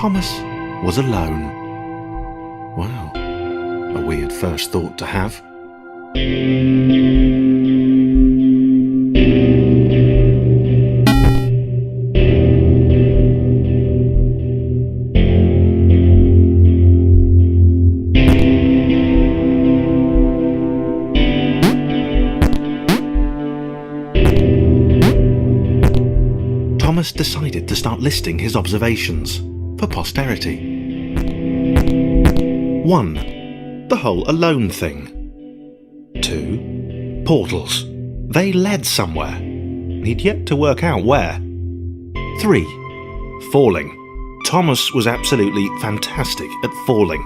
Thomas was alone. Wow, a weird first thought to have. Thomas decided to start listing his observations for posterity. 1. The whole alone thing. 2. Portals. They led somewhere. He'd yet to work out where. 3. Falling. Thomas was absolutely fantastic at falling.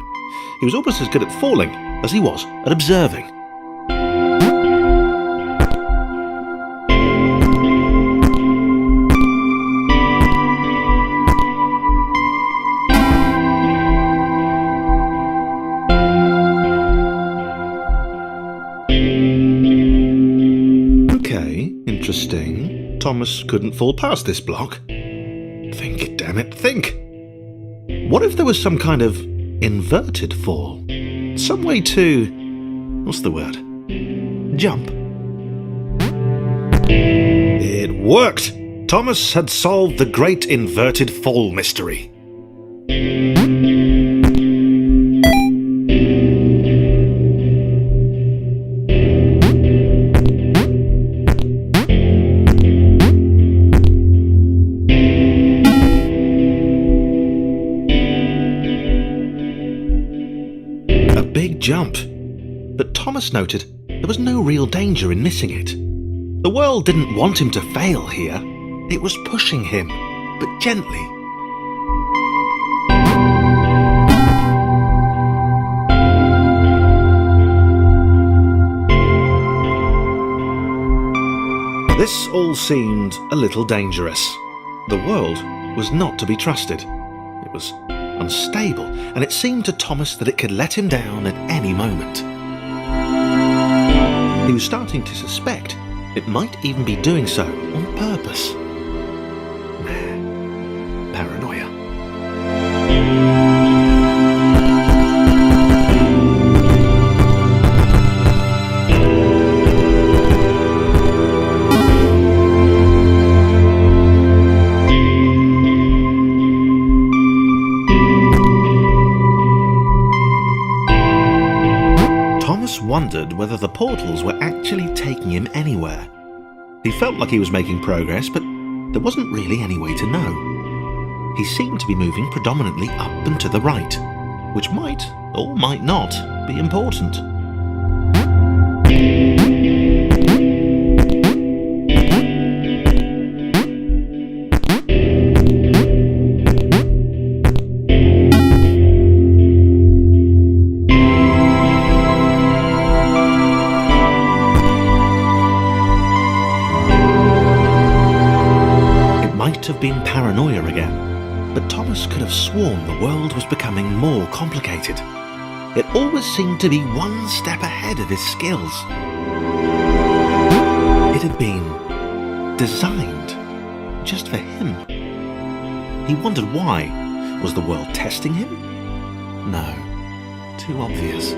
He was almost as good at falling as he was at observing. Interesting. Thomas couldn't fall past this block. Think, damn it, think! What if there was some kind of inverted fall? Some way to... what's the word? Jump. It worked! Thomas had solved the great inverted fall mystery. Jump. But Thomas noted there was no real danger in missing it. The world didn't want him to fail here. It was pushing him, but gently. This all seemed a little dangerous. The world was not to be trusted. It was unstable, and it seemed to Thomas that it could let him down at any moment. He was starting to suspect it might even be doing so on purpose. Paranoia. Wondered whether the portals were actually taking him anywhere. He felt like he was making progress, but there wasn't really any way to know. He seemed to be moving predominantly up and to the right, which might or might not be important. Have been paranoia again, but Thomas could have sworn the world was becoming more complicated. It always seemed to be one step ahead of his skills. It had been designed just for him. He wondered why. Was the world testing him? No, too obvious.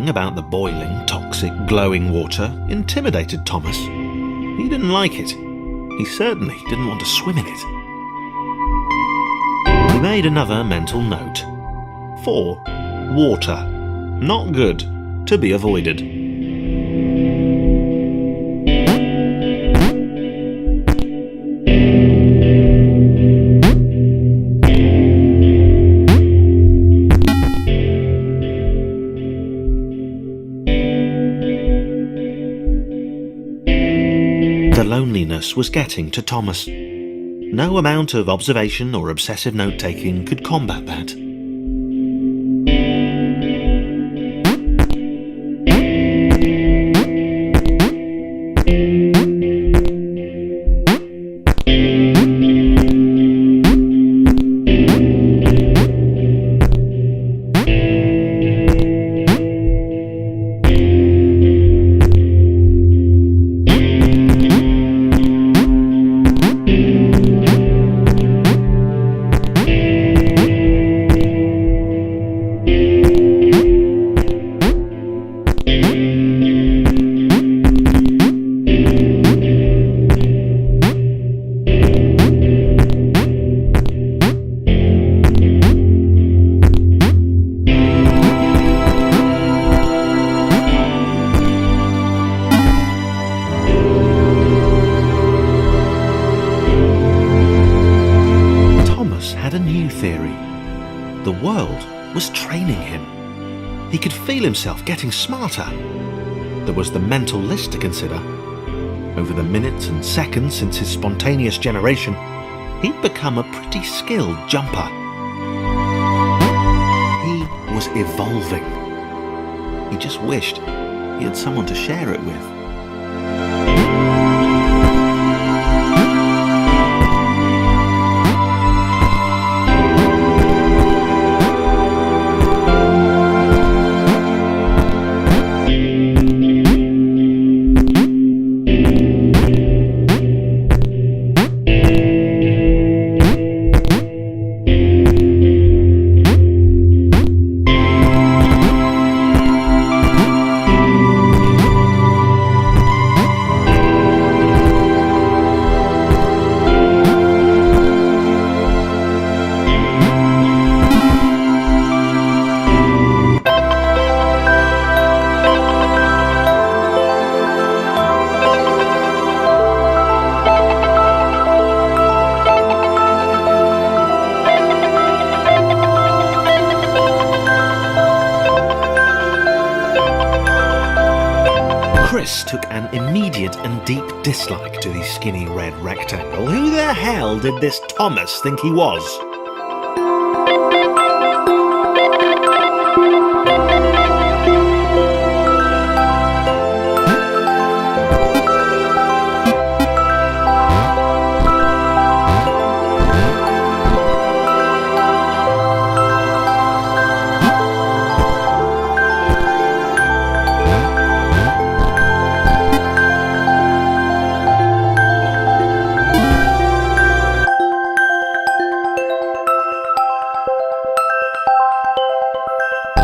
About the boiling, toxic, glowing water intimidated Thomas. He didn't like it. He certainly didn't want to swim in it. He made another mental note. 4. Water. Not good. To be avoided. loneliness was getting to Thomas. No amount of observation or obsessive note-taking could combat that. The world was training him. He could feel himself getting smarter. There was the mental list to consider. Over the minutes and seconds since his spontaneous generation, he'd become a pretty skilled jumper. He was evolving. He just wished he had someone to share it with. Chris took an immediate and deep dislike to the skinny red rectangle. Who the hell did this Thomas think he was?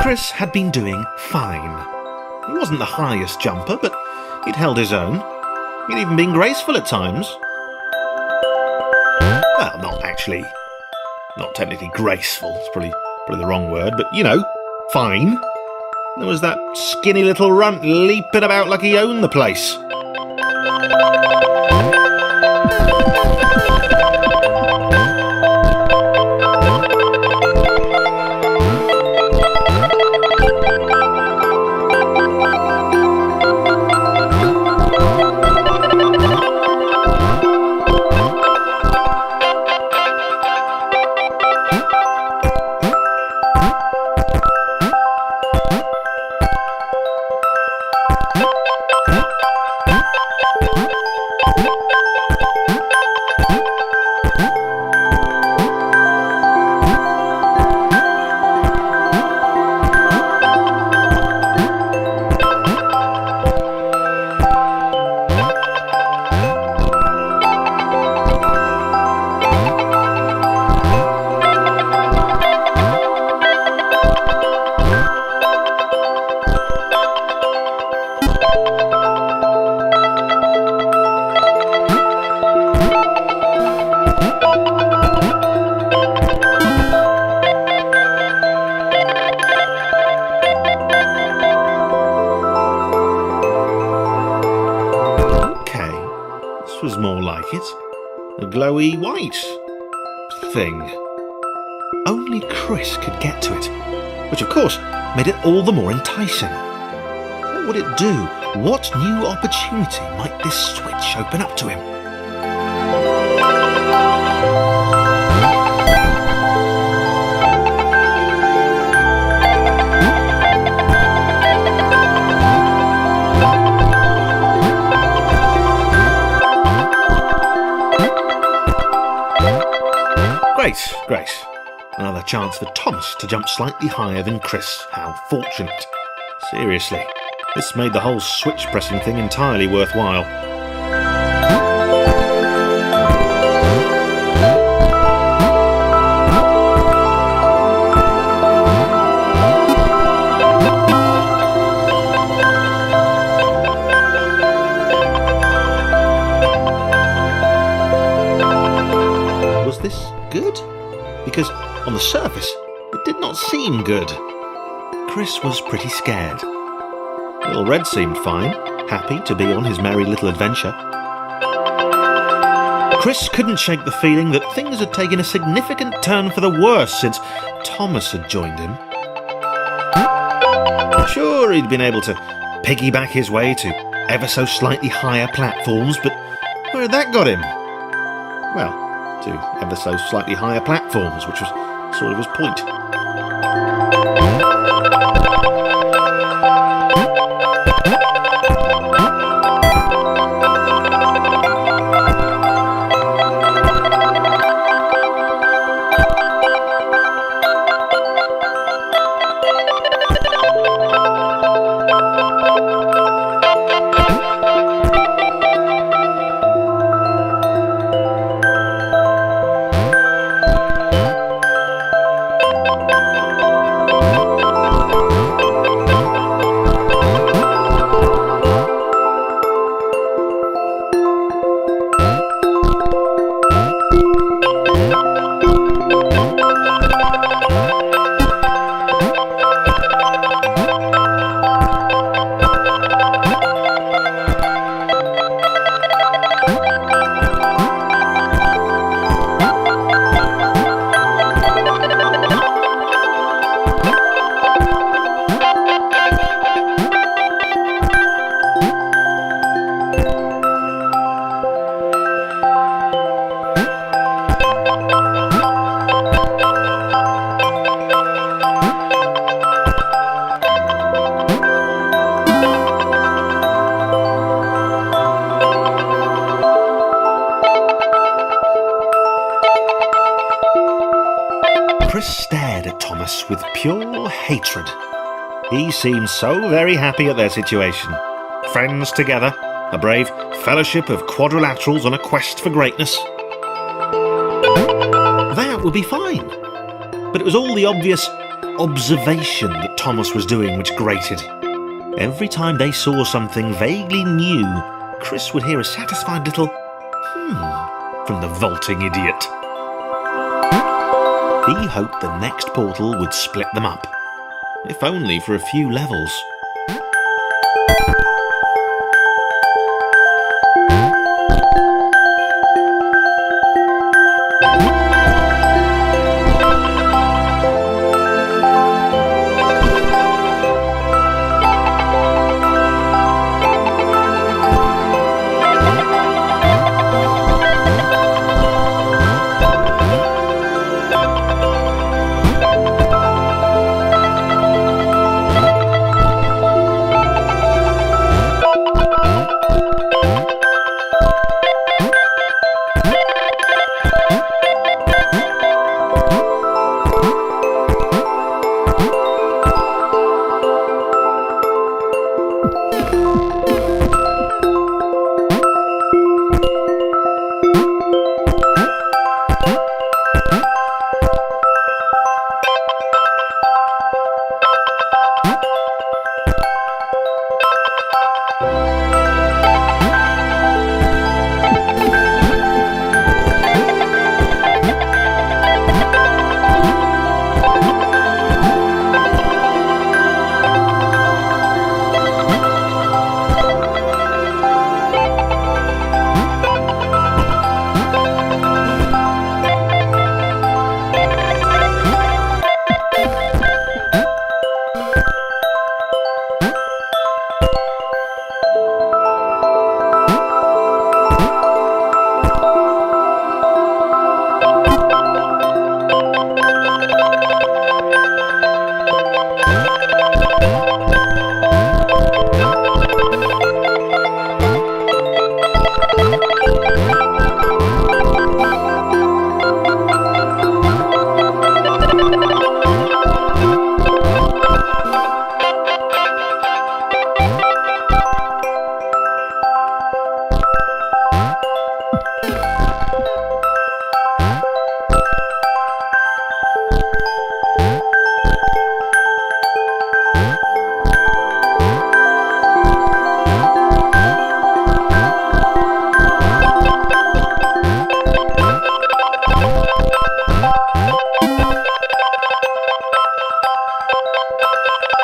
Chris had been doing fine. He wasn't the highest jumper, but he'd held his own. He'd even been graceful at times. Well, not technically graceful, it's probably the wrong word, but you know, fine. There was that skinny little runt leaping about like he owned the place. Was more like it. A glowy white thing. Only Chris could get to it, which of course made it all the more enticing. What would it do? What new opportunity might this switch open up to him? Great. Another chance for Thomas to jump slightly higher than Chris. How fortunate. Seriously, this made the whole switch pressing thing entirely worthwhile. Was this good? Because on the surface, it did not seem good. Chris was pretty scared. Little Red seemed fine, happy to be on his merry little adventure. Chris couldn't shake the feeling that things had taken a significant turn for the worse since Thomas had joined him. Sure, he'd been able to piggyback his way to ever so slightly higher platforms, but where had that got him? Well, to ever so slightly higher platforms, which was sort of his point. Chris stared at Thomas with pure hatred. He seemed so very happy at their situation. Friends together, a brave fellowship of quadrilaterals on a quest for greatness. That would be fine. But it was all the obvious observation that Thomas was doing which grated. Every time they saw something vaguely new, Chris would hear a satisfied little from the vaulting idiot. He hoped the next portal would split them up, if only for a few levels.